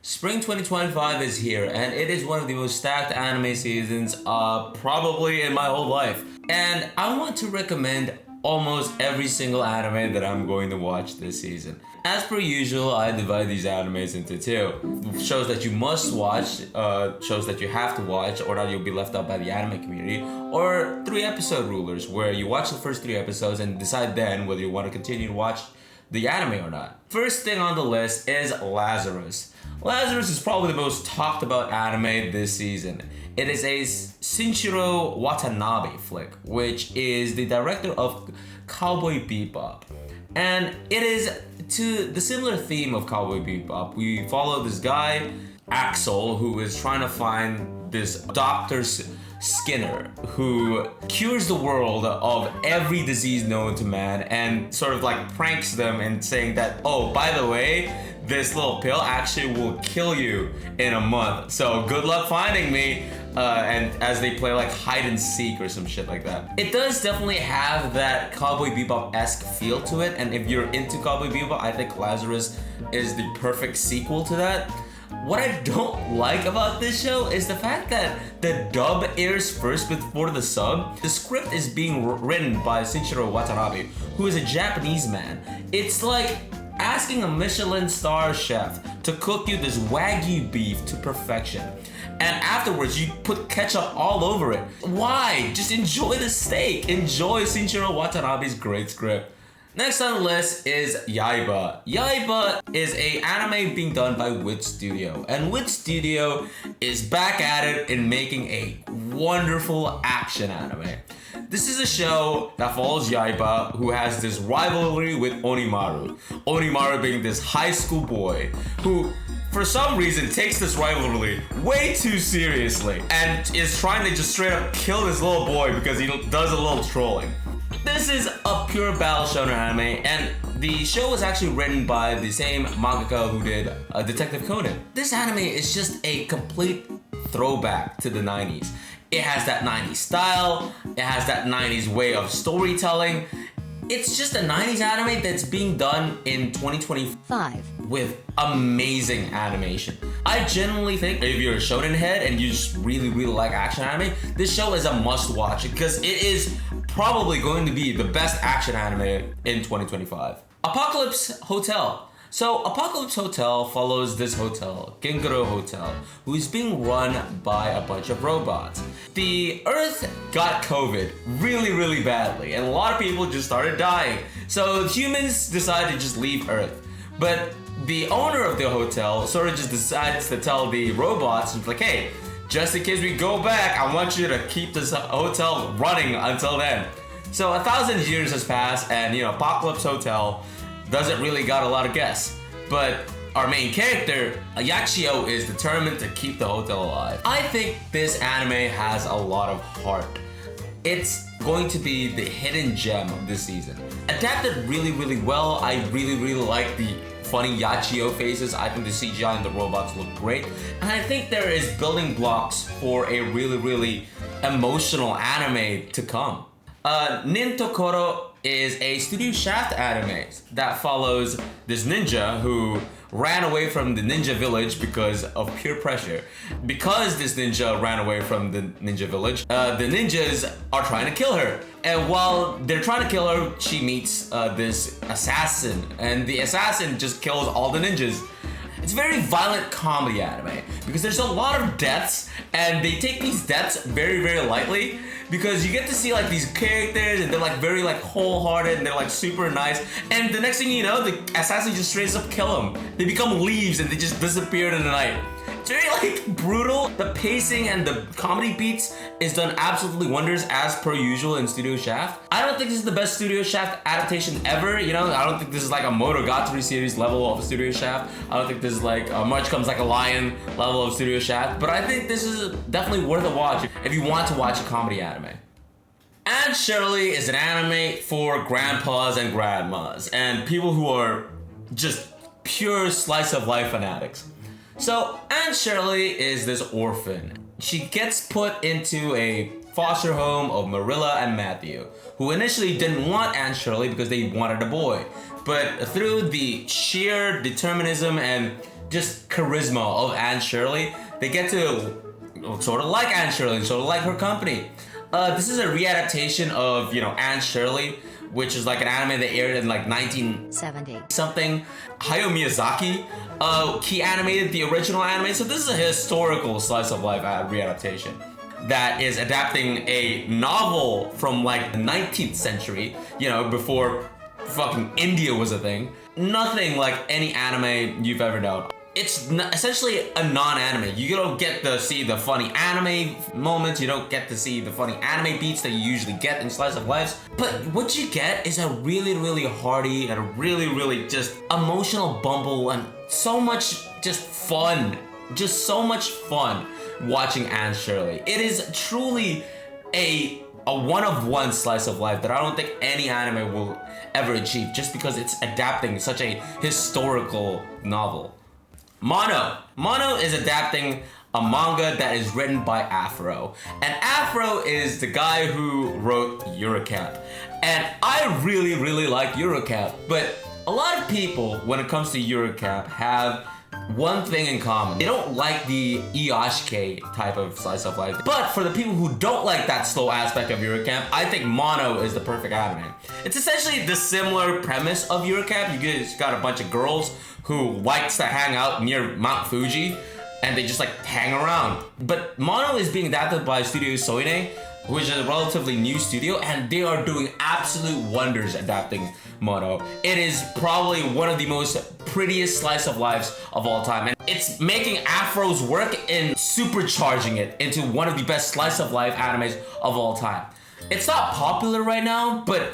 Spring 2025 is here, and it is one of the most stacked anime seasons probably in my whole life. And I want to recommend almost every single anime that I'm going to watch this season. As per usual, I divide these animes into two. Shows that you must watch, shows that you have to watch, or that you'll be left out by the anime community, or 3-episode rulers, where you watch the first 3 episodes and decide then whether you want to continue to watch the anime or not. First thing on the list is Lazarus. Lazarus is probably the most talked about anime this season. It is a Shinichiro Watanabe flick, which is the director of Cowboy Bebop. And it is to the similar theme of Cowboy Bebop. We follow this guy, Axel, who is trying to find this Dr. Skinner, who cures the world of every disease known to man and sort of like pranks them and saying that, oh, by the way, this little pill actually will kill you in a month. So good luck finding me. And as they play like hide and seek or some shit like that. It does definitely have that Cowboy Bebop-esque feel to it. And if you're into Cowboy Bebop, I think Lazarus is the perfect sequel to that. What I don't like about this show is the fact that the dub airs first before the sub. The script is being written by Shinichiro Watanabe, who is a Japanese man. It's like asking a Michelin star chef to cook you this Wagyu beef to perfection. And afterwards, you put ketchup all over it. Why? Just enjoy the steak. Enjoy Shinichiro Watanabe's great script. Next on the list is Yiba. Yiba is an anime being done by Wit Studio. And Wit Studio is back at it in making a wonderful action anime. This is a show that follows Yiba, who has this rivalry with Onimaru. Onimaru being this high school boy who, for some reason, takes this rivalry way too seriously and is trying to just straight up kill this little boy because he does a little trolling. This is a pure battle shonen anime, and the show was actually written by the same mangaka who did Detective Conan. This anime is just a complete throwback to the 90s. It has that 90s style, it has that 90s way of storytelling. It's just a 90s anime that's being done in 2025 with amazing animation. I genuinely think if you're a shonen head and you just really like action anime, this show is a must watch because it is probably going to be the best action anime in 2025. Apocalypse Hotel. So Apocalypse Hotel follows this hotel, Gengaro Hotel, who is being run by a bunch of robots. The Earth got COVID really badly, and a lot of people just started dying. So humans decided to just leave Earth. But the owner of the hotel sort of just decides to tell the robots, like, hey, just in case we go back, I want you to keep this hotel running until then. So 1,000 years has passed, and Apocalypse Hotel doesn't really got a lot of guests. But our main character, Yachio, is determined to keep the hotel alive. I think this anime has a lot of heart. It's going to be the hidden gem of this season. Adapted really well. I really like the funny Yachio faces. I think the CGI and the robots look great. And I think there is building blocks for a really emotional anime to come. Nin Tokoro is a Studio Shaft anime that follows this ninja who ran away from the ninja village because of peer pressure. Because this ninja ran away from the ninja village, the ninjas are trying to kill her. And while they're trying to kill her, she meets this assassin, and the assassin just kills all the ninjas. It's a very violent comedy anime because there's a lot of deaths, and they take these deaths very lightly because you get to see like these characters and they're like very like wholehearted and they're like super nice, and the next thing you know, the assassin just straight up kill them. They become leaves and they just disappear in the night. It's very like brutal. The pacing and the comedy beats is done absolutely wonders as per usual in Studio Shaft. I don't think this is the best Studio Shaft adaptation ever. I don't think this is like a Monogatari series level of Studio Shaft. I don't think this is like Much Comes Like a Lion level of Studio Shaft. But I think this is definitely worth a watch if you want to watch a comedy anime. And Shirley is an anime for grandpas and grandmas and people who are just pure slice of life fanatics. So Aunt Shirley is this orphan. She gets put into a foster home of Marilla and Matthew, who initially didn't want Aunt Shirley because they wanted a boy. But through the sheer determinism and just charisma of Anne Shirley, they get to sort of like Anne Shirley, sort of like her company. This is a readaptation of, Anne Shirley, which is like an anime that aired in like 1970 something. Hayao Miyazaki he animated the original anime, so this is a historical slice of life readaptation that is adapting a novel from like the 19th century, before fucking India was a thing. Nothing like any anime you've ever known. It's essentially a non-anime. You don't get to see the funny anime moments. You don't get to see the funny anime beats that you usually get in slice of lives. But what you get is a really, really hearty and a really, really just emotional bumble and so much just fun. Just so much fun watching Anne Shirley. It is truly a one-of-one slice of life that I don't think any anime will ever achieve, just because it's adapting such a historical novel. Mono is adapting a manga that is written by Afro. And Afro is the guy who wrote Eurocamp. And I really, really like Eurocamp. But a lot of people, when it comes to Eurocamp, have one thing in common. They don't like the Iyashike type of slice of life. But for the people who don't like that slow aspect of Eurocamp, I think Mono is the perfect anime. It's essentially the similar premise of Eurocamp. You guys got a bunch of girls who likes to hang out near Mount Fuji, and they just like hang around. But Mono is being adapted by Studio Soine, which is a relatively new studio, and they are doing absolute wonders adapting Mono. It is probably one of the most prettiest slice of lives of all time, and it's making Afro's work and supercharging it into one of the best slice of life animes of all time. It's not popular right now, but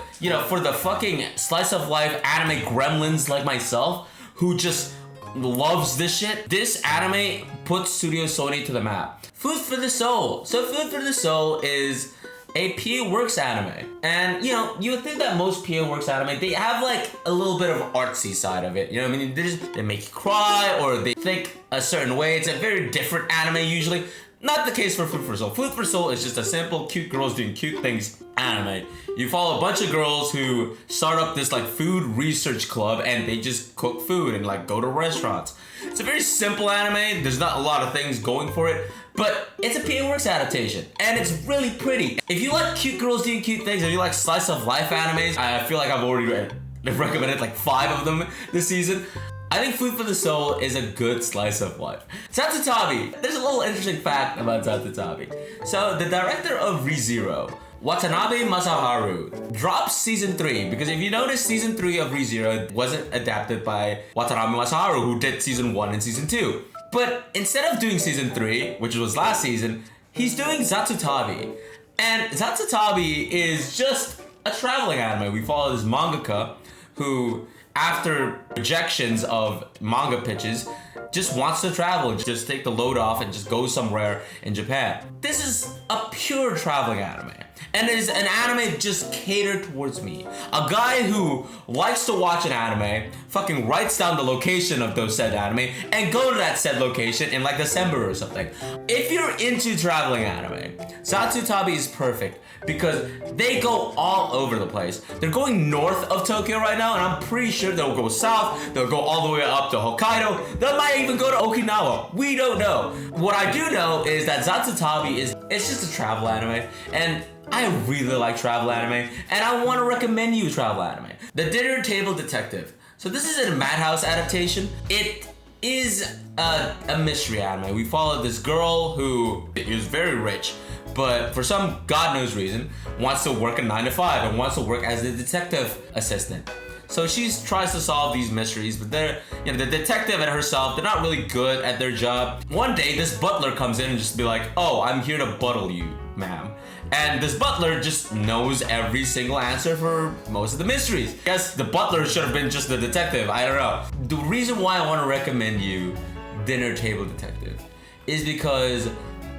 for the fucking slice of life anime gremlins like myself, who just loves this shit, this anime puts Studio Sony to the map. Food for the Soul. So Food for the Soul is a PA Works anime. And, you would think that most PA Works anime, they have like a little bit of artsy side of it. You know what I mean? They make you cry, or they think a certain way. It's a very different anime usually. Not the case for Food for Soul. Food for Soul is just a simple cute girls doing cute things anime. You follow a bunch of girls who start up this like food research club, and they just cook food and like go to restaurants. It's a very simple anime. There's not a lot of things going for it, but it's a PA Works adaptation, and it's really pretty. If you like cute girls doing cute things, if you like slice of life animes, I feel like I've already recommended like 5 of them this season. I think Food for the Soul is a good slice of life. Zatutabi. There's a little interesting fact about Zatutabi. So the director of ReZero, Watanabe Masaharu, drops season 3, because if you notice, season 3 of ReZero wasn't adapted by Watanabe Masaharu, who did season 1 and season 2. But instead of doing season 3, which was last season, he's doing Zatutabi. And Zatutabi is just a traveling anime. We follow this mangaka who, after rejections of manga pitches, just wants to travel, just take the load off and just go somewhere in Japan. This is a pure traveling anime. And it is an anime just catered towards me. A guy who likes to watch an anime, fucking writes down the location of those said anime, and go to that said location in like December or something. If you're into traveling anime, Zatutabi is perfect, because they go all over the place. They're going north of Tokyo right now, and I'm pretty sure they'll go south, they'll go all the way up to Hokkaido, they might even go to Okinawa. We don't know. What I do know is that Zatutabi it's just a travel anime, and I really like travel anime, and I want to recommend you travel anime. The Dinner Table Detective. So this is a Madhouse adaptation. It is a mystery anime. We follow this girl who is very rich, but for some God knows reason, wants to work a 9 to 5 and wants to work as a detective assistant. So she tries to solve these mysteries, but the detective and herself, they're not really good at their job. One day, this butler comes in and just be like, "Oh, I'm here to buttle you, ma'am." And this butler just knows every single answer for most of the mysteries. I guess the butler should have been just the detective, I don't know. The reason why I want to recommend you Dinner Table Detective is because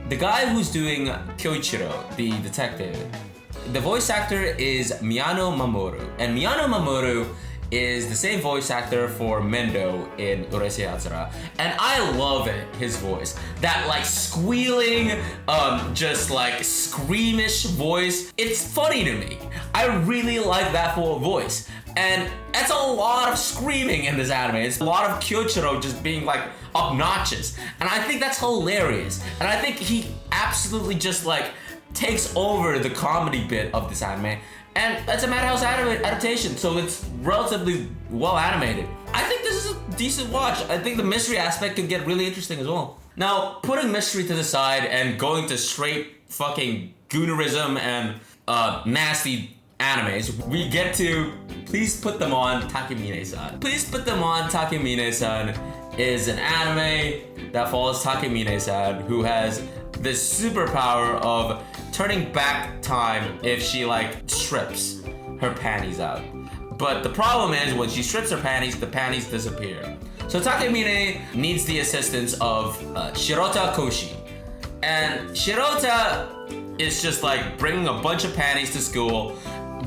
the guy who's doing Kyoichiro, the detective, the voice actor is Miyano Mamoru. And Miyano Mamoru is the same voice actor for Mendo in Urase Yatsura. And I love his voice. That like squealing, just like screamish voice. It's funny to me. I really like that full voice. And that's a lot of screaming in this anime. It's a lot of Kyoichiro just being like obnoxious. And I think that's hilarious. And I think he absolutely just like takes over the comedy bit of this anime. And that's a Madhouse adaptation, so it's relatively well animated. I think this is a decent watch. I think the mystery aspect could get really interesting as well. Now, putting mystery to the side and going to straight fucking goonerism and nasty animes, we get to Please Put Them On Takamine-san. Please Put Them On Takamine-san is an anime that follows Takamine-san, who has this superpower of turning back time if she like strips her panties out. But the problem is when she strips her panties, the panties disappear. So Takamine needs the assistance of Shirota Koshi. And Shirota is just like bringing a bunch of panties to school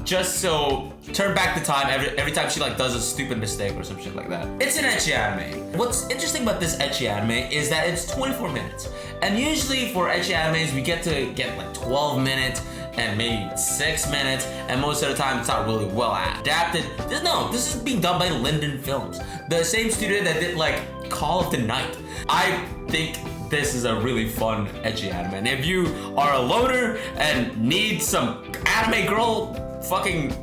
just so turn back the time every time she like does a stupid mistake or some shit like that. It's an ecchi anime. What's interesting about this ecchi anime is that it's 24 minutes. And usually for ecchi animes, we get like 12 minutes and maybe 6 minutes, and most of the time it's not really well adapted. This is being done by Linden Films, the same studio that did like Call of the Night. I think this is a really fun ecchi anime. And if you are a loner and need some anime girl fucking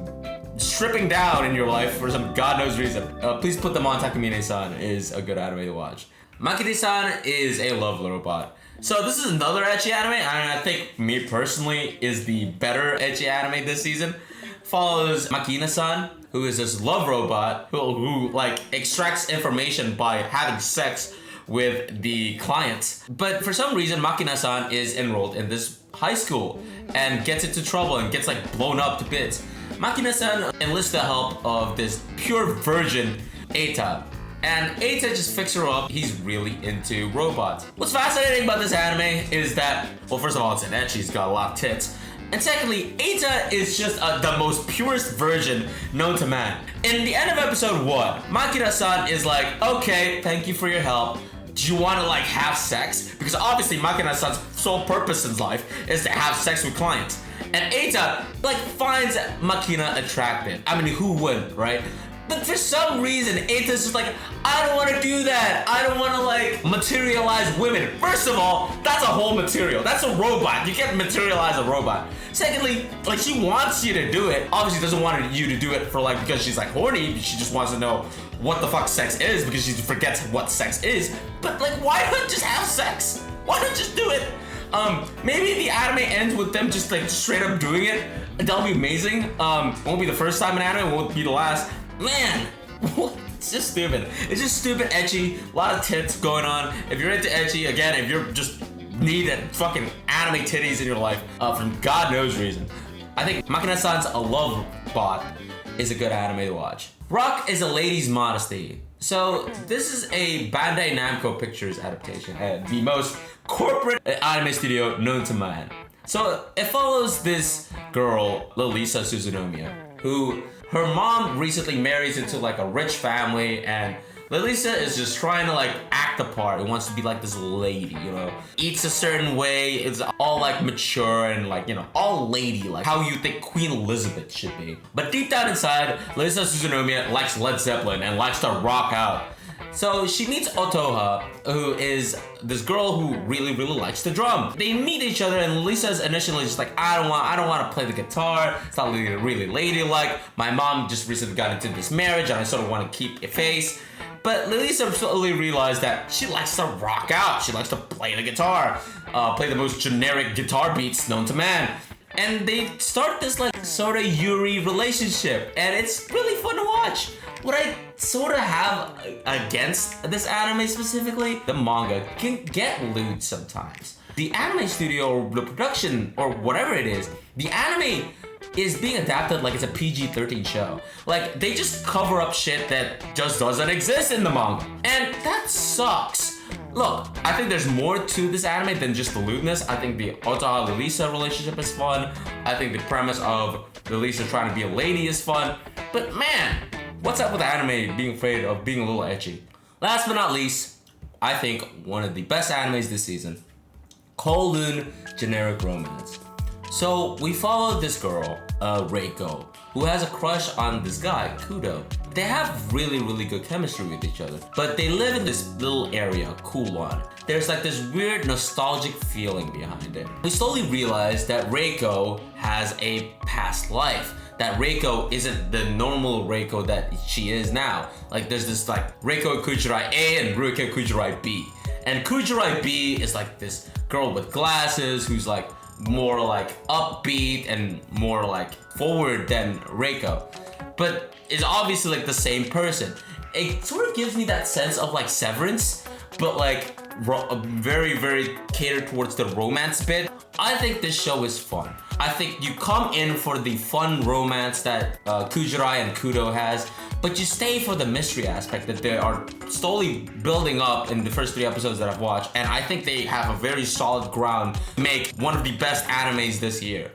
stripping down in your life for some god knows reason, Please Put Them On Takamine-san is a good anime to watch. Makisan is a love robot. So this is another ecchi anime, and I think me personally is the better ecchi anime this season. Follows Makina-san, who is this love robot who like extracts information by having sex with the clients. But for some reason, Makina-san is enrolled in this high school and gets into trouble and gets like blown up to bits. Makina-san enlists the help of this pure virgin, Eita. And Eita just fixes her up. He's really into robots. What's fascinating about this anime is that, well, first of all, it's an ecchi, he's got a lot of tits. And secondly, Eita is just the most purest virgin known to man. In the end of episode 1, Makina-san is like, okay, thank you for your help. Do you want to like have sex? Because obviously Makina-san's sole purpose in life is to have sex with clients. And Eita like finds Makina attractive. I mean, who wouldn't, right? But for some reason, Eita's just like, I don't want to do that. I don't want to like materialize women. First of all, that's a whole material. That's a robot. You can't materialize a robot. Secondly, like she wants you to do it. Obviously doesn't want you to do it for like because she's like horny. She just wants to know what the fuck sex is because she forgets what sex is. But like, why not just have sex? Why not just do it? Maybe the anime ends with them just like straight up doing it. That'll be amazing. Won't be the first time in anime. Won't be the last. Man, it's just stupid. It's just stupid ecchi. A lot of tits going on. If you're into ecchi, again, if you're just need fucking anime titties in your life from God knows reason, I think Makina-san's A Love Bot is a good anime to watch. Rock is a Lady's Modesty. So this is a Bandai Namco Pictures adaptation, the most corporate anime studio known to man. So it follows this girl, Lisa Suzunomiya, who her mom recently marries into like a rich family, and Lisa is just trying to like act the part and wants to be like this lady, you know, eats a certain way, it's all like mature and like, you know, all lady, like how you think Queen Elizabeth should be. But deep down inside, Lisa Suzunomiya likes Led Zeppelin and likes to rock out. So she meets Otoha, who is this girl who really likes to drum. They meet each other, and Lisa's initially just like, I don't want to play the guitar. It's not really ladylike. My mom just recently got into this marriage, and I sort of want to keep your face. But Lisa slowly realized that she likes to rock out. She likes to play the guitar, play the most generic guitar beats known to man. And they start this like sort of Yuri relationship, and it's really fun to watch. What I sort of have against this anime specifically, the manga can get lewd sometimes. The anime studio or the production or whatever it is, the anime is being adapted like it's a PG-13 show. Like they just cover up shit that just doesn't exist in the manga. And that sucks. Look, I think there's more to this anime than just the lewdness. I think the Otoha-Lisa relationship is fun. I think the premise of Lisa trying to be a lady is fun. But man, What's up with anime being afraid of being a little ecchi? Last but not least, I think one of the best animes this season, Kowloon Generic Romance. So we followed this girl, Reiko, who has a crush on this guy, Kudo. They have really good chemistry with each other, but they live in this little area, Kulon. There's like this weird nostalgic feeling behind it. We slowly realize that Reiko has a past life, that Reiko isn't the normal Reiko that she is now. Like there's this like Reiko Kujurai A and Reiko Kujurai B. And Kujurai B is like this girl with glasses who's like more like upbeat and more like forward than Reiko. But it's obviously like the same person. It sort of gives me that sense of like Severance, but like very catered towards the romance bit. I think this show is fun. I think you come in for the fun romance that Kujurai and Kudo has, but you stay for the mystery aspect that they are slowly building up in the first 3 episodes that I've watched, and I think they have a very solid ground to make one of the best animes this year.